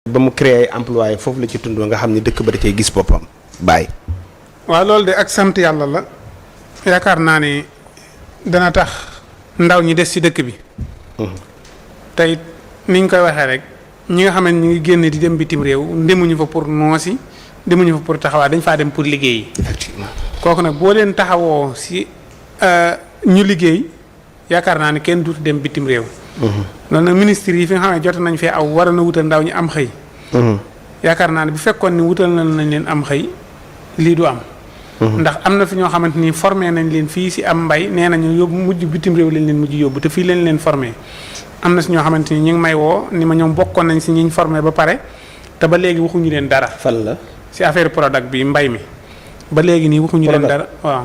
ba mu créé emploi foofu la ci tund nga xam ne dëkk ba da cay gis boppam bàyyi. waaw loolu de ak sant yàlla la yaakaar naa ne dana tax ndaw ñi des ci dëkk bi. tey ni ñu koy waxee rek ñi nga xam ne ñu ngi génn di dem bitim réew demuñu fa pour noosi demuñu fa pour taxawaa dañ faa dem pour liggéeyi. effectivement kooku nag boo leen taxawoo ci ñu liggéey yaakaar naa ne kenn duutu dem bitim réew. loolu nag ministre yi fi nga xam ne jot nañ fee aw war na wutal ndaw ñi am xëy. yaakaar naa ne bu fekkoon ni wutal nañ leen am xëy lii du am. ndax am na fi ñoo xamante ni formé nañ leen fii ci am mbay nee nañu yóbbu mujj bitim réew lañ leen mujj yóbbu te fii lañ leen formé. am na si ñoo xamante ni ñu ngi may woo ni ma ñoom bokkoon nañ si ñiñ formé ba pare te ba léegi waxuñu leen dara. fan la. si affaire product bi mbay mi ba léegi nii waxuñu leen dara waaw.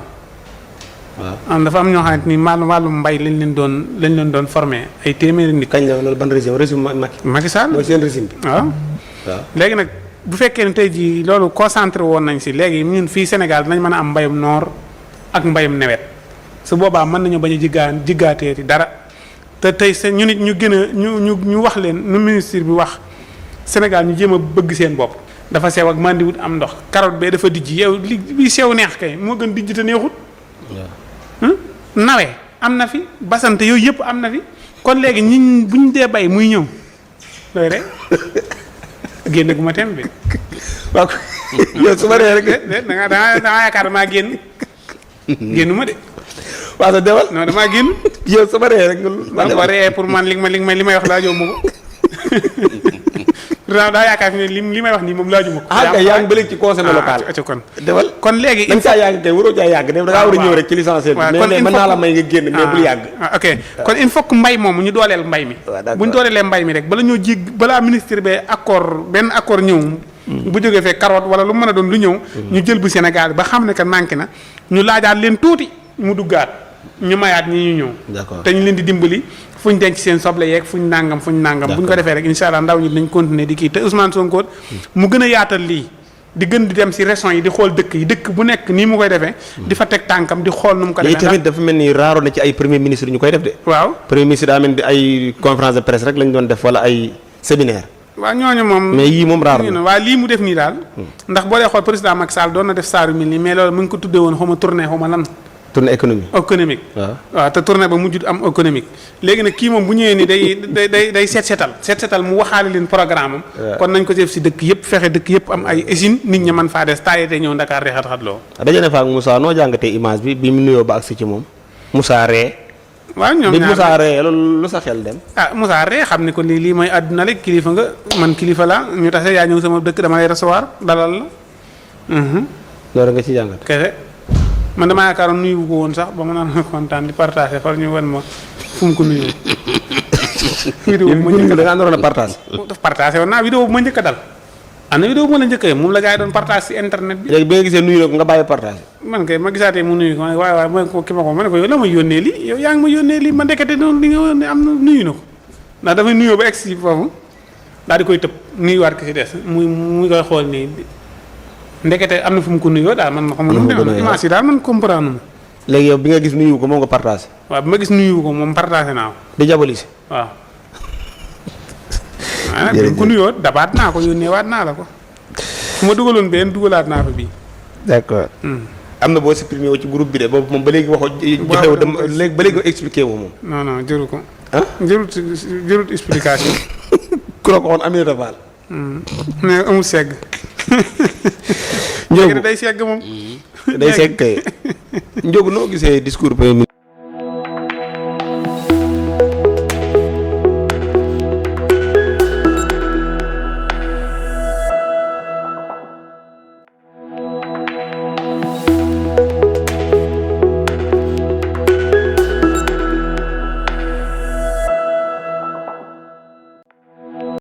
am dafa am ñoo xamante ni wàllum mbay lañ leen doon formé ay téeméeri nit. kañ la loolu ban régime Macky Sall mooy seen régime bi. waaw léegi nag bu fekkee ne tey jii loolu concentré woon nañ si léegi ñun fii Sénégal dinañ mën a am mbayum noor ak mbayum nawet su boobaa mën nañu bañ a jiggaateeti dara. te tey sa ñu nit ñu gën a ñu wax leen nu ministre bi wax Sénégal ñu jéem a bëgg seen bopp dafa sew ak mandiwut am ndox carotte bee dafa dijj yow li sew neex kay moo gën dijj te neexut. nawe am na fi basante yooyu yëpp am na fi kon léegi ñi bu ñu dee bay muy ñëw looy rek génn gu ma tem bi. waaw yow su ma ree rek da nga yaakaar damaa génnu ma de. waaw sa demal non damaa génn. yow sama ree rek man ko ree pour man li may wax laajoo ma ko daa yaakaar ne li may wax nii moom laaju ma ko. kay yaa ngi ba léegi ci conseil local. kon demal kon léegi. dañ saa yàgg kay waroo caa yàgg da ngaa war a ñëw rek ci l'essentiel bi. mais mën naa la may nga génn mais bul yàgg. ok kon il faut que mbay moomu ñu dooleel mbay mi. bu ñu dooleelee mbay mi rek balaa ministre be benn accord ñëw. bu jógee fee carotte wala lu mën a doon lu ñëw. ñu jël bu Sénégal ba xam ne que manqué na ñu laajaat leen tuuti mu duggaat ñu mayaat ñi ñu ñëw. d'accord te ñu leen di dimbali fu ñu denc seen soble yeeg fu ñu nàngam bu ñu ko defee rek incha allah ndaw ñi dinañ continuer di kii te Ousmane Sonko mu gën a yaatal lii di gën di dem si régions yi di xool dëkk bu nekk nii mu koy defee. di fa teg tànkam di xool nu mu ko defee. yooyu tamit dafa mel ni raaro na ci ay premier ministre ñu koy def de. waaw premier ministre daa mel ni ay conférence de presse rek lañ doon def wala ay séminaire. waaw ñooñu moom. mais yii moom raar na waaw lii mu def nii daal. ndax boo dee xool président Macky Sall doon na def saaru mil nii mais loolu mu ngi ko tuddee woon xaw ma tournée xaw ma lan. tournée économique. waaw te tournée ba mujjut am économique léegi nag kii moom bu ñëwee ni day seetal mu waxaale leen programme am. kon nañ ko def si dëkk yëpp fexe dëkk yëpp am ay usine nit ñi mën faa des taayate ñëw Dakar di xat-xat loo. daje na fa ak Moussa noo jàngatee image bi mu nuyoo ba agsi ci moom Moussa ree. waaw ñoom ñaar Moussa ree loolu lu sa xel dem. Moussa ree xam ne ko lii mooy àdduna rek kilifa nga man kilifa la ñu tase yaa ñëw sama dëkk dama lay recevoir dalal la. loolu nga ci jàngat. kese man damaa yaakaaroon nuyu ko woon sax ba ma naan kontaan di partager far ñu wan ma fu mu ko nuyoo. vidéo bu ma njëkk a da ngaa naroon a partage. partagé woon naa vidéo bu ma njëkk a dal. am na vidéo bu ma la njëkkee moom la gars yi doon partage si internet bi. léegi bi nga gisee nuyu na ko nga bàyyi partage. man kay ma gisaatee mu nuyu ko waaye ma ko ki ma ko ma ne ko yow la ma yónnee lii yow yaa ngi ma yónnee lii ma ndekete noonu li nga am na nuyu na ko ndax dafay nuyoo ba egg si foofu daal di koy tëb nuyuwaat ki si des muy koy xool nii ndekete am na fu mu ko nuyoo daal man ma xam nu mu demee image yi daal man comprendre ma. léegi yow bi nga gis nuyu ko moom nga partagé. waaw bi ma gis nuyu ko moom partagé naa ko. di jabolisi. waaw. waaye nag bu ko nuyoo dabaat naa ko yónnee waat naa la ko fu ma dugaloon benn dugalaat naa fa bii. d'accord. am na boo supprimé wu ci groupe bi de boobu moom ba léegi waxoo. joxewu dem léegi ba léegi expliqué wu moom. non jëru ko. ah jërut explication. ku la ko waxoon Aminata Fall. mais amul segg. Ndiogou day segg moom. day segg kay. Ndiogou noo gisee discours premier ministre